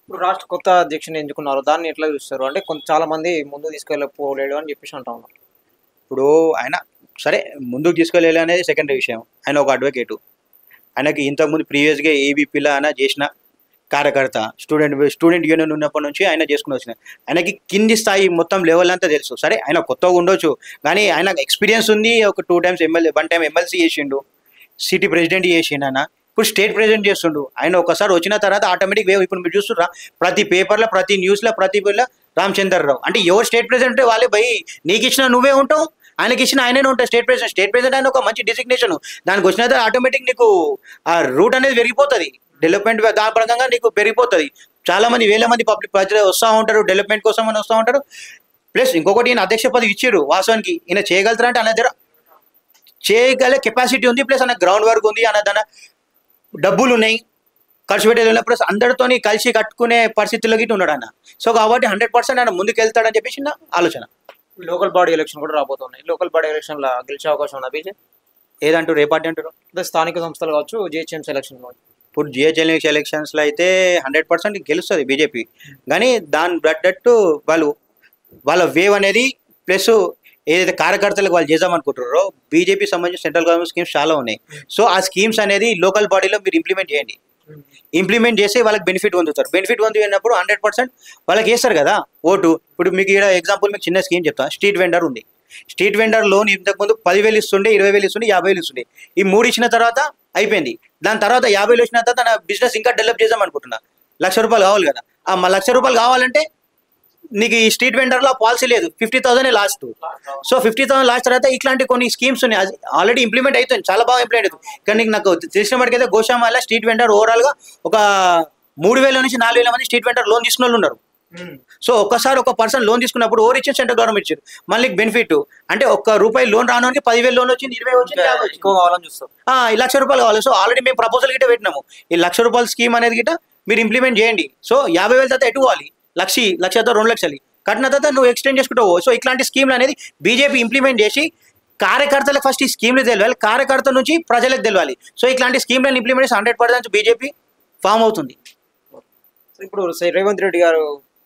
A: ఇప్పుడు రాష్ట్ర కొత్త అధ్యక్షుని ఎంచుకున్నారు, దాన్ని ఎట్లా చూస్తారు? అంటే చాలా మంది ముందు తీసుకెళ్ళకపోలేడు అని చెప్పేసి అంటా ఉన్నారు.
B: ఇప్పుడు ఆయన సరే ముందుకు తీసుకెళ్ళాలి అనేది సెకండరీ విషయం. ఆయన ఒక అడ్వకేటు. ఆయనకి ఇంతకుముందు ప్రీవియస్గా ఏబీపీలో ఆయన చేసిన కార్యకర్త, స్టూడెంట్ యూనియన్ ఉన్నప్పటి నుంచి ఆయన చేసుకుని వచ్చిన ఆయనకి కింది స్థాయి మొత్తం లెవెల్ అంతా తెలుసు. సరే ఆయన కొత్తగా ఉండొచ్చు కానీ ఆయన ఎక్స్పీరియన్స్ ఉంది. ఒక 2 times ఎమ్మెల్యే, 1 time ఎమ్మెల్సీ చేసిండు, సిటీ ప్రెసిడెంట్ చేసిండు. ఆయన ఇప్పుడు స్టేట్ ప్రెసిడెంట్ చేస్తుండు. ఆయన ఒకసారి వచ్చిన తర్వాత ఆటోమేటిక్ వేవ్ ఇప్పుడు మీరు చూస్తుర్రా ప్రతి పేపర్లో, ప్రతి న్యూస్లో, ప్రతి పేర్లో రామచంద్రరావు అంటే ఎవరు స్టేట్ ప్రెసిడెంట్ వాళ్ళే భయ్, నీకు ఇచ్చిన నువ్వే ఉంటావు, ఆయనకి ఇచ్చిన ఆయనే ఉంటావు. స్టేట్ ప్రెసిడెంట్ ఆయన ఒక మంచి డిసిగ్నేషన్. దానికి వచ్చిన తర్వాత ఆటోమేటిక్ నీకు ఆ రూట్ అనేది పెరిగిపోతుంది, డెవలప్మెంట్ దాని పరంగా నీకు పెరిగిపోతుంది. చాలా మంది, వేల మంది పబ్లిక్ ప్రజలు వస్తూ ఉంటారు, డెవలప్మెంట్ కోసం అని వస్తూ ఉంటారు. ప్లస్ ఇంకొకటి ఈయన అధ్యక్ష పదవి ఇచ్చారు, వాస్తవానికి ఈయన చేయగలుగుతారా అంటే ఆయన దగ్గర చేయగల కెపాసిటీ ఉంది. ప్లస్ ఆయన గ్రౌండ్ వర్క్ ఉంది, ఆయన దాని డబ్బులు ఉన్నాయి, ఖర్చు పెట్టేది. ప్లస్ అందరితో కలిసి కట్టుకునే పరిస్థితుల్లో గిట్ట ఉన్నాడు ఆయన. సో కాబట్టి 100% ఆయన ముందుకు వెళ్తాడని చెప్పేసి నా ఆలోచన.
A: లోకల్ బాడీ ఎలక్షన్ కూడా రాబోతున్నాయి. లోకల్ బాడీ ఎలక్షన్లో గెలిచే అవకాశం ఉందా బీజేపీ?
B: ఏదంటారు, ఏ పార్టీ అంటారు?
A: స్థానిక సంస్థలు కావచ్చు, జిహెచ్ఎంసీ ఎలక్షన్ కావచ్చు.
B: ఇప్పుడు జిహెచ్ఎంసీ ఎలక్షన్స్లో అయితే 100% గెలుస్తుంది బీజేపీ. కానీ దాని తగ్గట్టు వాళ్ళ వేవ్ అనేది ప్లస్ ఏదైతే కార్యకర్తలకు వాళ్ళు చేద్దామనుకుంటారో బీజేపీ సంబంధించిన సెంట్రల్ గవర్నమెంట్ స్కీమ్స్ చాలా ఉన్నాయి. సో ఆ స్కీమ్స్ అనేది లోకల్ బాడీలో మీరు ఇంప్లిమెంట్ చేయండి. ఇంప్లిమెంట్ చేసి వాళ్ళకి బెనిఫిట్ పొందుతారు. బెనిఫిట్ పొందినప్పుడు 100% వాళ్ళకి వేస్తారు కదా ఓటు. ఇప్పుడు మీకు ఇక్కడ ఎగ్జాంపుల్ మీకు చిన్న స్కీమ్ చెప్తా. స్ట్రీట్ వెండర్ ఉంది. స్ట్రీట్ వెండర్ లోన్ ఇంతకుముందు 10,000 ఇస్తుండే, 20,000 ఇస్తుండే, 50,000 ఇస్తుండే. ఈ 3 ఇచ్చిన తర్వాత అయిపోయింది. దాని తర్వాత 50,000 వచ్చిన తర్వాత తన బిజినెస్ ఇంకా డెవలప్ చేద్దాం అనుకుంటున్నా. ₹1,00,000 కావాలి కదా. ఆ ₹1,00,000 కావాలంటే నీకు ఈ స్ట్రీట్ వెండర్లో పాలసీ లేదు, 50,000 లాస్ట్. సో 50,000 లాస్ట్ తర్వాత ఇట్లాంటి కొన్ని స్కీమ్స్ ఉన్నాయి, ఆల్రెడీ ఇంప్లిమెంట్ అవుతుంది, చాలా బాగా ఇంప్లిమెంట్ అవుతుంది. కానీ నాకు తెలిసిన వాటికైతే గోషామాల స్ట్రీట్ వెండర్ ఓవరాల్గా ఒక 3,000 నుంచి 4,000 మంది స్ట్రీట్ వెండర్ లోన్ తీసుకున్న వాళ్ళు ఉన్నారు. సో ఒక్కసారి ఒక పర్సన్ లోన్ తీసుకున్నప్పుడు ఓవర్ ఇచ్చిన సెంట్రల్ గవర్నమెంట్ ఇచ్చారు. మళ్ళీ బెనిఫిట్ అంటే ₹1 లోన్ రావడానికి 10,000 లోన్ వచ్చింది, 20 వచ్చింది, 50 వచ్చింది.
A: ఎక్కువ కావాలని చూస్తాం.
B: ₹1,00,000 కావాలి. సో ఆల్రెడీ మేము ప్రపోజల్ గిట్ట పెట్టినాము. ఈ ₹1,00,000 స్కీమ్ అనేది గిట్ట మీరు ఇంప్లిమెంట్ చేయండి. సో 50,000 తర్వాత ఎటు పోవాలి, 1,00,000 2,00,000 కట్టిన తర్వాత నువ్వు ఎక్స్టెండ్ చేసుకుంటావు. సో ఇట్లాంటి స్కీమ్లు అనేది బీజేపీ ఇంప్లిమెంట్ చేసి కార్యకర్తలకు ఫస్ట్ ఈ స్కీమ్లు తెలియాలి, కార్యకర్తల నుంచి ప్రజలకు తెలియాలి. సో ఇట్లాంటి స్కీమ్లను ఇంప్లిమెంట్ చేసి 100% బీజేపీ ఫామ్ అవుతుంది.
A: ఇప్పుడు రేవంత్ రెడ్డి గారు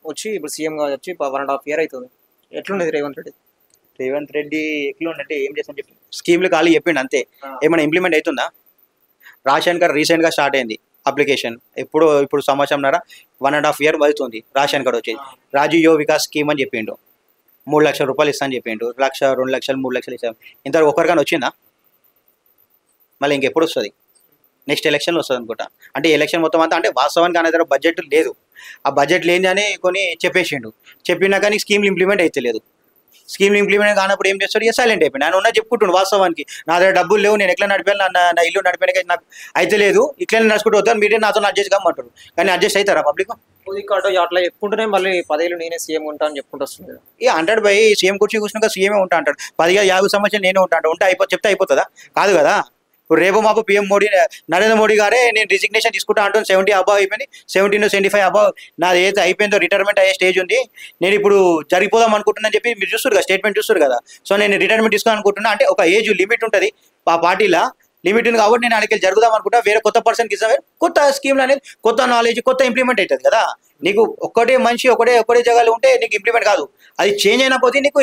A: వచ్చి ఇప్పుడు సీఎంగా వచ్చి 1.5 year అవుతుంది. ఎట్లుండేది రేవంత్ రెడ్డి?
B: రేవంత్ రెడ్డి ఎట్లా అంటే ఏం చేస్తాను చెప్పి స్కీమ్లు ఖాళీ చెప్పిండు అంతే. ఏమైనా ఇంప్లిమెంట్ అవుతుందా? రేషన్ కార్డ్ రీసెంట్గా స్టార్ట్ అయింది అప్లికేషన్. ఇప్పుడు సంవత్సరంన్నర 1.5 year అవుతుంది రేషన్ కార్డ్ వచ్చేది. రాజీవ్ యువ వికాస్ స్కీమ్ అని చెప్పిండు, ₹3,00,000 ఇస్తా అని చెప్పిండు. 1,00,000, 2,00,000, 3,00,000 ఇస్తాం. ఇంతవరకు ఒకరికైనా వచ్చిందా? మళ్ళీ ఇంకెప్పుడు వస్తుంది? నెక్స్ట్ ఎలక్షన్లో వస్తుంది అనుకుంటా. అంటే ఎలక్షన్ మొత్తం అంతా అంటే వాస్తవానికి ఆయన దగ్గర బడ్జెట్ లేదు. ఆ బడ్జెట్ లేని అని కొన్ని చెప్పేసిండు. చెప్పినా కానీ స్కీమ్లు ఇంప్లిమెంట్ అయితే లేదు. స్కీమ్లు ఇంప్లిమెంట్ కానప్పుడు ఏం చేస్తాడు? సైలెంట్ అయిపోయింది. ఆయన ఉన్నా చెప్పుకుంటుండు వాస్తవానికి నా దగ్గర డబ్బులు లేవు, నేను ఎట్లా నడిపాను, నా ఇల్లు నడిపాను, నాకు అయితే లేదు, ఇట్లనే నడుచుకుంటూ వద్దాను, మీరే నాతో అడ్జస్ట్ కమ్మంటారు. కానీ అడ్జస్ట్ అవుతారా పబ్లిక్?
A: అట్లా చెప్పుకుంటూనే మళ్ళీ 10 ఏళ్ళు నేనే సీఎం ఉంటా అని చెప్పుకుంటూ వస్తుంది.
B: ఇక అంటాడు భయ్, సీఎం కుర్చీ కూర్చున్నాక సీఎమే ఉంటా అంటాడు. 10-50 సంవత్సరాలు నేనే ఉంటా ఉంటే చెప్తే అయిపోతుందా? కాదు కదా. ఇప్పుడు రేపు మాపు PM మోడీ, నరేంద్ర మోడీ గారే నేను రిజిగ్నేషన్ తీసుకుంటా అంటాను. 70 అబవ్ అయిపోయింది, 70-75 అబవ్ నాది ఏదైతే అయిపోయిందో రిటైర్మెంట్ అయ్యే స్టేజ్ ఉంది, నేను ఇప్పుడు జరిగిపోదాం అనుకుంటున్నాను చెప్పి మీరు చూస్తారు కదా, స్టేట్మెంట్ చూస్తారు కదా. సో నేను రిటైర్మెంట్ తీసుకోవాలి అనుకుంటున్నా అంటే ఒక ఏజ్ లిమిట్ ఉంటుంది ఆ పార్టీలో, లిమిట్ ఉంది కాబట్టి నేను అక్కడికి జరుగుదాం అనుకుంటా. వేరే కొత్త పర్సన్కి ఇస్తాం, కొత్త స్కీమ్లు అనేది కొత్త నాలెడ్జ్ కొత్త ఇంప్లిమెంట్ అవుతుంది కదా. నీకు ఒక్కటే మనిషి ఒకటే జగాలు ఉంటే నీకు ఇంప్లిమెంట్ కాదు. అది చేంజ్ అయిన పోతే నీకు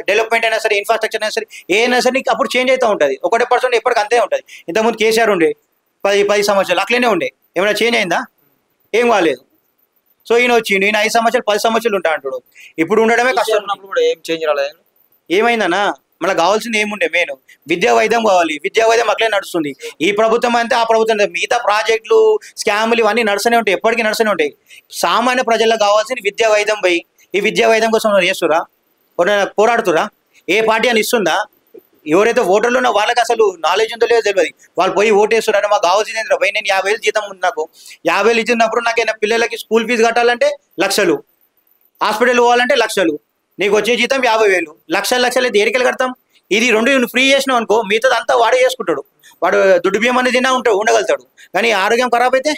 B: డెవలప్మెంట్ అయినా సరే, ఇన్ఫ్రాస్ట్రక్చర్ అయినా సరే, ఏదైనా సరే నీకు అప్పుడు చేంజ్ అవుతూ ఉంటుంది. ఒకటే పర్సన్ ఎప్పటికీ అంతే ఉంటుంది. ఇంతకుముందు కేసీఆర్ ఉండే 10 సంవత్సరాలు అట్లనే ఉండే, ఏమైనా చేంజ్ అయిందా? ఏం కాలేదు. సో ఈయన వచ్చిండు, ఈయన 5 సంవత్సరాలు 10 సంవత్సరాలు ఉంటా అంటాడు. ఇప్పుడు ఉండడమే కష్టం.
A: కూడా ఏం చేంజ్ రాలేదు.
B: ఏమైందన్నా మనకు కావాల్సింది ఏముండే? మెయిన్ విద్యా వైద్యం కావాలి. విద్యా వైద్యం అట్లే నడుస్తుంది. ఈ ప్రభుత్వం అంటే ఆ ప్రభుత్వం, మిగతా ప్రాజెక్టులు స్కాములు ఇవన్నీ నడుస్తూనే ఉంటాయి, ఎప్పటికీ నడుస్తూనే ఉంటాయి. సామాన్య ప్రజలకు కావాల్సింది విద్యా వైద్యం పోయి ఈ విద్యా వైద్యం కోసం చేస్తురా, పోరాడుతురా? ఏ పార్టీ అని ఇస్తుందా? ఎవరైతే ఓటర్లు ఉన్నా వాళ్ళకి అసలు నాలెడ్జ్ ఉందో లేదో తెలియదు. వాళ్ళు పోయి ఓటేస్తున్నారు. మాకు కావాల్సింది ఏంటంటే పోయి నేను 50,000 జీతం ఉంది, నాకు 50,000 ఇచ్చినప్పుడు నాకు పిల్లలకి స్కూల్ ఫీజు కట్టాలంటే లక్షలు, హాస్పిటల్ పోవాలంటే లక్షలు, నీకు వచ్చే జీతం 50,000, లక్షలు అయితే ఏరికలు కడతాం. ఇది 2 ఫ్రీ చేసినావు అనుకో, మిగతాది అంతా వాడే చేసుకుంటాడు. వాడు దుడ్డు బియ్యం అనేది తిన్నా ఉండగలుగుతాడు. కానీ ఆరోగ్యం ఖరాబ్ అయితే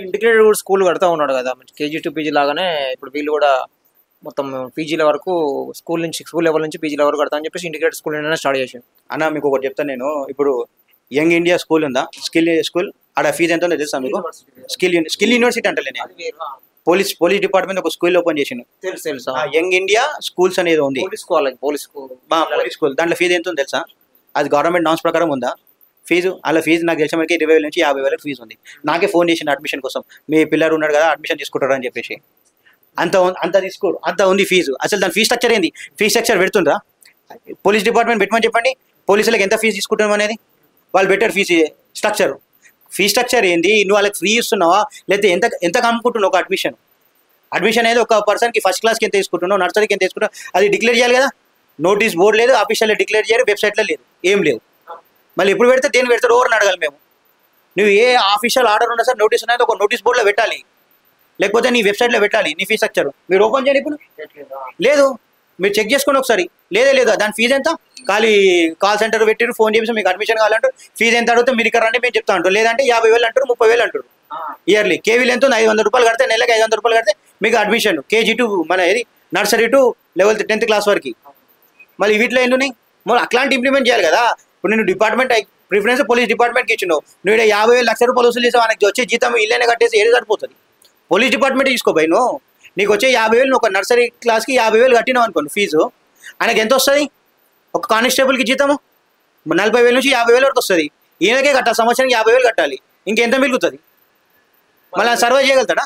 A: ఇంటిగ్రేటెడ్ స్కూల్ కడతా ఉన్నాడు కదా, KG to PG లాగానే ఇప్పుడు వీళ్ళు కూడా మొత్తం పీజీల వరకు స్కూల్ లెవెల్ నుంచి పీజీల వరకు కడతా అని చెప్పేసి ఇంటిగ్రేటెడ్ స్కూల్ స్టార్ట్ చేసాను.
B: అన్న మీకు ఒకటి చెప్తాను నేను. ఇప్పుడు యంగ్ ఇండియా స్కూల్ ఉందా, స్కిల్ స్కూల్, ఆడ ఫీజు ఎంత ఉందో తెలుసా మీకు? స్కిల్ యూనివర్సిటీ అంటే పోలీస్ డిపార్ట్మెంట్ ఒక స్కూల్ ఓపెన్ చేసిండు,
A: తెలుసు.
B: యంగ్ ఇండియా స్కూల్స్ అనేది ఉంది,
A: పోలీస్ స్కూల్.
B: దాంట్లో ఫీజు ఎంత ఉంది తెలుసా? అది గవర్నమెంట్ నామ్స్ ప్రకారం ఉందా? ఫీజు అలా ఫీజు నాకు తెలిసిన వరకు 20,000 నుంచి 50,000 ఫీజు ఉంది. నాకే ఫోన్ చేసిన అడ్మిషన్ కోసం, మీ పిల్లలు ఉన్నాడు కదా అడ్మిషన్ తీసుకుంటారు అని చెప్పేసి. అంత తీసుకోరు, అంత ఉంది ఫీజు. అసలు దాని ఫీ స్ట్రక్చర్ ఏంది? ఫీ స్ట్రక్చర్ పెడుతుందా? పోలీస్ డిపార్ట్మెంట్ పెట్టమని చెప్పండి, పోలీసులకు ఎంత ఫీజు తీసుకుంటాం అనేది వాళ్ళు better fees structure. Fee structure ఏంది? నువ్వు వాళ్ళకి ఫ్రీ ఇస్తున్నావా లేకపోతే ఎంత కమ్ముకుంటున్నావు? ఒక అడ్మిషన్ అనేది ఒక పర్సన్కి ఫస్ట్ క్లాస్కి ఎంత తీసుకుంటున్నావు, నర్సరీకి ఎంత తీసుకుంటావు, అది డిక్లేర్ చేయాలి కదా. నోటీస్ బోర్డు లేదు, ఆఫీషియల్లో డిక్లేర్ చేయరు, వెబ్సైట్లో లేదు, ఏం లేవు. మళ్ళీ ఎప్పుడు పెడితే దేని పెడతారు ఓవర్ని అడగాలి మేము. నువ్వు ఏ ఆఫీషియల్ ఆర్డర్ ఉన్నా సార్ నోటీస్ ఉన్నది ఒక నోటీస్ బోర్డులో పెట్టాలి, లేకపోతే నీ వెబ్సైట్లో పెట్టాలి నీ ఫీ స్ట్రక్చర్. మీరు ఓపెన్ చేయండి ఇప్పుడు, లేదు మీరు చెక్ చేసుకోండి ఒకసారి. లేదా దాని ఫీజు ఎంత? కాల్ సెంటర్ పెట్టారు, ఫోన్ చేసి మీకు అడ్మిషన్ కావాలంటారు, ఫీజు ఎంత అడిగితే మీరు ఇక్కడ రండి మేము చెప్తా అంటారు. లేదంటే 50,000 అంటారు, 30,000 అంటారు ఇయర్లీ. కేవీలు ఎంత? 500 రూపాయలు కడితే నెలకి 500 రూపాయలు కడితే మీకు అడ్మిషన్ కేజీ టు మన ఏది nursery to level 10th class వరకు. మళ్ళీ వీటిలో ఎన్ని ఉన్నాయి? మరి అట్లాంటి ఇంప్లిమెంట్ చేయాలి కదా. ఇప్పుడు నేను డిపార్ట్మెంట్ ప్రిఫరెన్స్ పోలీస్ డిపార్ట్మెంట్కి ఇచ్చినావు, నువ్వు ఇక్కడ 50,000 లక్ష రూపాయలు వసూలు చేసి మనకి వచ్చే జీతం ఇల్లేనే కట్టేసి ఏది సరిపోతుంది? పోలీస్ డిపార్ట్మెంట్ తీసుకోపోయి నువ్వు, నీకు వచ్చే 50,000 ఒక నర్సరీ క్లాస్కి 50,000 కట్టినావు అనుకోండి ఫీజు, ఆయనకి ఎంత వస్తుంది? ఒక కానిస్టేబుల్కి జీతము 40,000 నుంచి 50,000 వరకు వస్తుంది. ఈయనకే కట్టాలి, సంవత్సరానికి 50,000 కట్టాలి, ఇంకెంత మిగులుతుంది? మళ్ళీ సర్వే చేయగలుగుతాడా?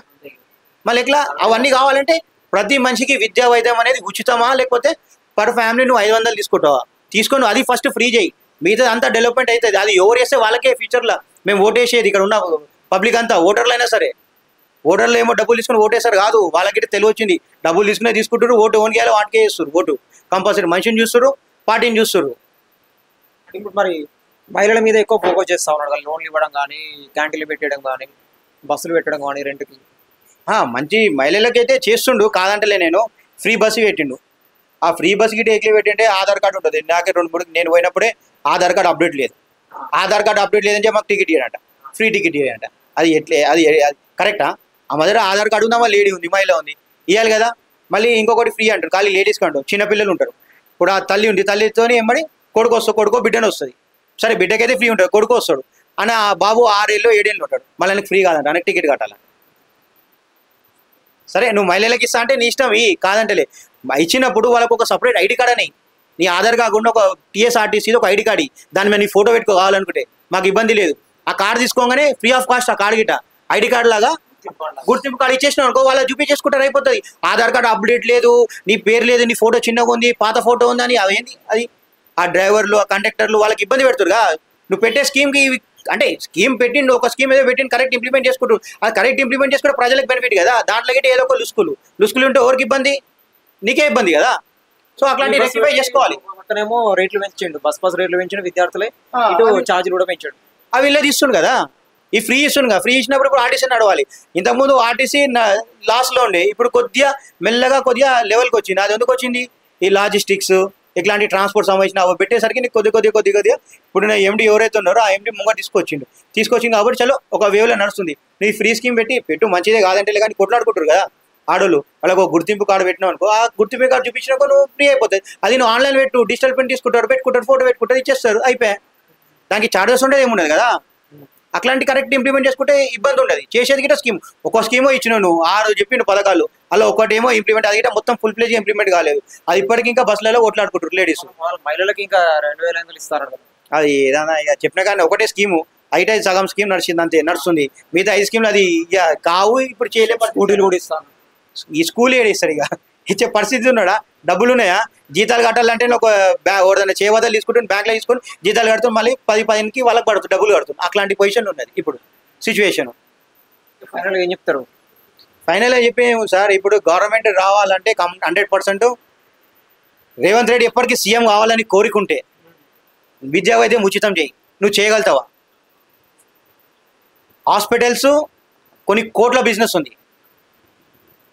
B: మళ్ళీ ఎట్లా? అవన్నీ కావాలంటే ప్రతి మనిషికి విద్యా వైద్యం అనేది ఉచితమా లేకపోతే పర్ ఫ్యామిలీ నువ్వు 500 తీసుకుంటావా? తీసుకొని అది ఫస్ట్ ఫ్రీ చేయి, మిగతా అంతా డెవలప్మెంట్ అవుతుంది. అది ఎవరు వేస్తే వాళ్ళకే ఫ్యూచర్లో మేము ఓటేసేది. ఇక్కడ ఉన్న పబ్లిక్ అంతా ఓటర్లు అయినా సరే, ఓటర్లు ఏమో డబ్బులు తీసుకుని ఓటేస్తారు కాదు, వాళ్ళకి తెలివి వచ్చింది, డబ్బులు తీసుకుంటారు, ఓటు ఓన్ చేయాలి వాటికే చేస్తారు. ఓటు కంపల్సరీ మనిషిని చూస్తారు, పార్టీని చూస్తారు.
A: ఇప్పుడు మరి మహిళల మీద ఎక్కువ ఫోకస్ చేస్తా ఉన్నాడు కదా, లోన్లు ఇవ్వడం కానీ, క్యాంటీన్లు పెట్టడం కానీ, బస్సులు పెట్టడం కానీ రెంట్కి.
B: మంచి మహిళలకైతే చేస్తుండు, కాదంటలే. నేను ఫ్రీ బస్సు పెట్టిండు. ఆ ఫ్రీ బస్ గిట్ట ఎట్లా పెట్టింటే ఆధార్ కార్డు ఉంటుంది. నాకే 2-3 నేను పోయినప్పుడే ఆధార్ కార్డు అప్డేట్ లేదు. ఆధార్ కార్డు అప్డేట్ లేదంటే మాకు టికెట్ ఇవ్వడంట, ఫ్రీ టికెట్ ఇవ్వడంట. అది అది కరెక్టా? ఆ మధ్య ఆధార్ కార్డు ఉందా, లేడీ ఉంది, మహిళ ఉంది, ఇవ్వాలి కదా. మళ్ళీ ఇంకొకటి ఫ్రీ అంటారు, ఖాళీ లేడీస్కి అంటారు. చిన్నపిల్లలు ఉంటారు, ఇప్పుడు ఆ తల్లి ఉంది, తల్లితో ఎమ్మడి కొడుకో బిడ్డను వస్తుంది. సరే బిడ్డకైతే ఫ్రీ ఉంటుంది, కొడుకు వస్తాడు అని ఆ బాబు 6 ఏళ్ళు 7 ఏళ్ళు ఉంటాడు, మళ్ళీ ఆయనకి ఫ్రీ కాదంట, ఆయనకి టికెట్ కట్టాలి. సరే నువ్వు మహిళలకు ఇస్తా అంటే నీ ఇష్టం, కాదంటలే. ఇచ్చినప్పుడు వాళ్ళకు ఒక సపరేట్ ఐడి కార్డ్ అని, నీ ఆధార్ కాకుండా ఒక టీఎస్ఆర్టీసీ ఒక ఐడి కార్డు, దాని మీద నీ ఫోటో పెట్టుకో కావాలనుకుంటే, మాకు ఇబ్బంది లేదు. ఆ కార్డు తీసుకోగానే ఫ్రీ ఆఫ్ కాస్ట్ ఆ కార్డు గిట్ట ఐడి కార్డు లాగా గుర్తింపు కార్డు ఇచ్చేసినావు అనుకో, వాళ్ళ చూపించేసుకుంటారు, అయిపోతుంది. ఆధార్ కార్డు అప్డేట్ లేదు, నీ పేరు లేదు, నీ ఫోటో చిన్నగా ఉంది, పాత ఫోటో ఉంది అని అవేంది అది ఆ డ్రైవర్లు ఆ కండక్టర్లు వాళ్ళకి ఇబ్బంది పెడుతురుగా. నువ్వు పెట్టే స్కీమ్కి అంటే స్కీమ్ పెట్టిండు, ఒక స్కీమ్ ఏదో పెట్టిండు, కరెక్ట్ ఇంప్లిమెంట్ చేసుకుంటారు. అది కరెక్ట్ ఇంప్లిమెంట్ చేసుకుంటే ప్రజలకు బెనిఫిట్ కదా. దాంట్లో గిట్ట ఏదో ఒక లుసుకులు ఉంటే ఎవరికి ఇబ్బంది? నీకే ఇబ్బంది కదా. సో అట్లాంటి రెక్టిఫై చేసుకోవాలి.
A: పక్కనేమో రేట్లు పెంచిండు, బస్ రేట్లు పెంచిండు, విద్యార్థులే ఇటు ఛార్జీలు కూడా పెంచాడు.
B: అవి ఇలా ఇస్తుండు కదా, ఈ ఫ్రీ ఇస్తుండు కదా. ఫ్రీ ఇచ్చినప్పుడు ఇప్పుడు ఆర్టీసీ నడవాలి. ఇంతకుముందు ఆర్టీసీ లాస్ట్లో ఉండే, ఇప్పుడు కొద్దిగా మెల్లగా లెవెల్కి వచ్చింది. అది ఎందుకు వచ్చింది? ఈ లాజిస్టిక్స్ ఇట్లాంటి ట్రాన్స్పోర్ట్ సంబంధించిన అవి పెట్టేసరికి నీకు కొద్దిగా ఇప్పుడు నా ఎండి ఎవరైతే ఉన్నారో ఆ ఎండి ముంగ తీసుకొచ్చింది కాబట్టి చలో ఒక వేవ్లో నడుస్తుంది. నీ ఫ్రీ స్కీమ్ పెట్టు మంచిదే కాదంటే, కానీ కొట్లాడుకుంటారు కదా ఆడోళ్ళు. వాళ్ళకు ఒక గుర్తింపు కార్డు పెట్టినావు అనుకో, ఆ గుర్తింపు కార్డు చూపించినాకో నువ్వు ఫ్రీ అయిపోతుంది. అది నువ్వు ఆన్లైన్ పెట్టు, డిజిటల్ ప్రింట్ పెట్టుకుంటారు, ఫోటో పెట్టుకుంటారు, ఇచ్చేస్తారు, అయిపోయా. దానికి చార్జెస్ ఉండేది ఏముండదు కదా. అట్లాంటి కరెక్ట్ ఇంప్లిమెంట్ చేసుకుంటే ఇబ్బంది ఉండదు. చేసేది గిట్ట స్కీమ్ ఒక స్కీమో ఇచ్చినావు నువ్వు, 6 చెప్పిండు పథకాలు, అలా ఒకటేమో ఇంప్లిమెంట్, అది గిట్ట మొత్తం ఫుల్ ప్లేజ్ ఇంప్లిమెంట్ కాలేదు. అది ఇప్పటికి ఇంకా బస్సులలో ఓట్లాడుకుంటారు లేడీస్.
A: మహిళలకు ఇంకా 2,500 ఇస్తారు.
B: అది ఏదైనా ఇక చెప్పినా కానీ ఒకటే స్కీము అయితే సగం స్కీమ్ నడిచింది, అంతే నడుస్తుంది. మిగతా 5 స్కీమ్లు అది ఇక కావు. ఇప్పుడు చేయలేము.
A: స్కూటీలు కూడా ఇస్తాను.
B: ఈ స్కూల్ ఏడిస్తారు ఇక, ఇచ్చే పరిస్థితి ఉన్నాడా? డబ్బులు ఉన్నాయా? జీతాలు కట్టాలంటే ఒక ఎవరిదైనా చేయవదాలు తీసుకుంటే బ్యాంక్లో తీసుకొని జీతాలు కడుతుంది, మళ్ళీ 10-15కి వాళ్ళకి పడుతుంది, డబ్బులు కడుతుంది. అట్లాంటి పొజిషన్ ఉన్నది ఇప్పుడు సిచ్యువేషన్.
A: ఫైనల్గా ఏం చెప్తారు?
B: ఫైనల్గా చెప్పేమో సార్, ఇప్పుడు గవర్నమెంట్ రావాలంటే 100% రేవంత్ రెడ్డి ఎప్పటికీ సీఎం కావాలని కోరికుంటే విద్యా వైద్యం ఉచితం చేయి. నువ్వు చేయగలుగుతావా? హాస్పిటల్స్ కొన్ని కోట్ల బిజినెస్ ఉంది,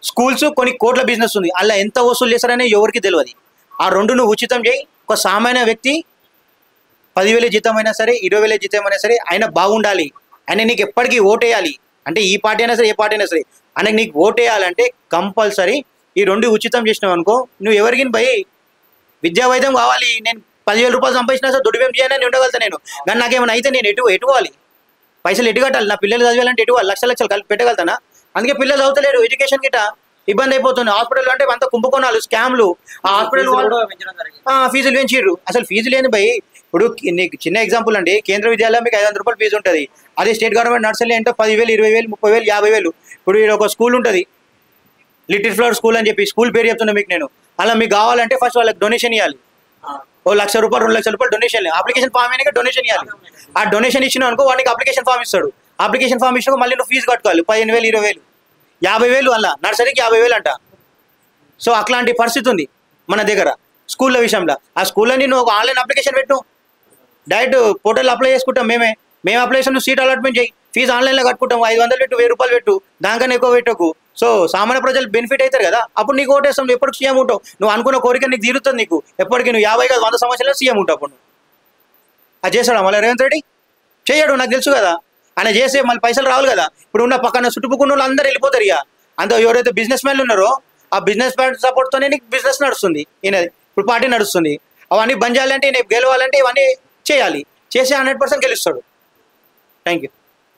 B: స్కూల్స్ కొన్ని కోట్ల బిజినెస్ ఉంది. అలా ఎంత వసూలు చేస్తారనే ఎవరికి తెలియదు. ఆ 2 నువ్వు ఉచితం చేయి. ఒక సామాన్య వ్యక్తి 10,000 జీతం అయినా సరే, 20,000 జీతం అయినా సరే, ఆయన బాగుండాలి. ఆయన నీకు ఎప్పటికీ ఓటేయాలి. అంటే ఈ పార్టీ అయినా సరే, ఏ పార్టీ అయినా సరే, ఆయనకి నీకు ఓటేయాలంటే కంపల్సరీ ఈ 2 ఉచితం చేసినావు అనుకో, నువ్వు ఎవరికి భయ్ విద్యా వైద్యం కావాలి, నేను 10,000 రూపాయలు సంపాదించినా సార్ దుడివేం చేయాలని ఉండగలుగుతా నేను. కానీ నాకేమైనా అయితే నేను ఎటువాలి? పైసలు ఎటు కట్టాలి? నా పిల్లలు చదివాలంటే ఎటువాలి? లక్షలు కలిపి పెట్టగలుగుతానా? అందుకే పిల్లలు చదువుతలేరు, ఎడ్యుకేషన్ గిట్ట ఇబ్బంది అయిపోతుంది. హాస్పిటల్ అంటే అంత కుంభకోణాలు, స్కామ్లు. ఆ హాస్పిటల్ ఫీజులు పెంచిర్రు. అసలు ఫీజు లేని భయ్ ఇప్పుడు నీకు చిన్న ఎగ్జాంపుల్ అండి, కేంద్ర విద్యాలయం మీకు 500 రూపాయలు ఫీజు ఉంటుంది. అదే స్టేట్ గవర్నమెంట్ నర్సరీ అంటే 10,000, 20,000, 30,000, 50,000. ఇప్పుడు ఈడ ఒక స్కూల్ ఉంటుంది, లిటిల్ ఫ్లవర్ స్కూల్ అని చెప్పి, స్కూల్ పేరు చెప్తున్నా మీకు నేను. అలా మీకు కావాలంటే ఫస్ట్ వాళ్ళకి డొనేషన్ ఇవ్వాలి. ఓ 1,00,000 రూపాయలు, 2,00,000 రూపాయలు డొనేషన్. అప్లికేషన్ ఫామ్ అయినా డొనేషన్ ఇవ్వాలి. ఆ డొనేషన్ ఇచ్చిన అనుకో వాడికి అప్లికేషన్ ఫామ్ ఇస్తాడు. అప్లికేషన్ ఫామ్ ఇచ్చినా మళ్ళీ నువ్వు ఫీజు కట్టుకోవాలి. 15,000, 20,000, 50,000 అలా నర్సరీకి 50,000 అంట. సో అట్లాంటి పరిస్థితి ఉంది మన దగ్గర స్కూళ్ళ విషయంలో. ఆ స్కూల్లో నువ్వు ఒక ఆన్లైన్ అప్లికేషన్ పెట్టు, డైరెక్ట్ పోర్టల్ అప్లై చేసుకుంటాం. మేము అప్లై చేస్తాం, నువ్వు సీట్ అలాట్మెంట్ చేయి, ఫీజు ఆన్లైన్లో కట్టుకుంటాం. 500 పెట్టు, 1000 రూపాయలు పెట్టు, దానికన్నా ఎక్కువ పెట్టకు. సో సామాన్య ప్రజలు బెనిఫిట్ అవుతారు కదా. అప్పుడు నీకు ఓటేస్తాం, నువ్వు ఎప్పటికి సీఎం ఉంటావు. నువ్వు అనుకున్న కోరిక నీకు తీరుతుంది. నీకు ఎప్పటికీ నువ్వు 50 కాదు 100 సంవత్సరాలు సీఎం ఉంటావు. అప్పుడు అది చేస్తాడా మళ్ళీ రేవంత్ రెడ్డి? చేయడు, నాకు తెలుసు కదా. ఆయన చేస్తే మళ్ళీ పైసలు రావాలి కదా. ఇప్పుడు ఉన్న పక్కన చుట్టుపక్కల వాళ్ళు అందరూ వెళ్ళిపోతారు. ఇక అంత ఎవరైతే బిజినెస్ మ్యాన్లు ఉన్నారో ఆ బిజినెస్ మ్యాన్ సపోర్ట్తోనే నీకు బిజినెస్ నడుస్తుంది. ఈయనది ఇప్పుడు పార్టీ నడుస్తుంది. అవన్నీ బంద్ చేయాలంటే, ఈయన గెలవాలంటే ఇవన్నీ చేయాలి. చేసి 100% గెలుస్తాడు. Thank you.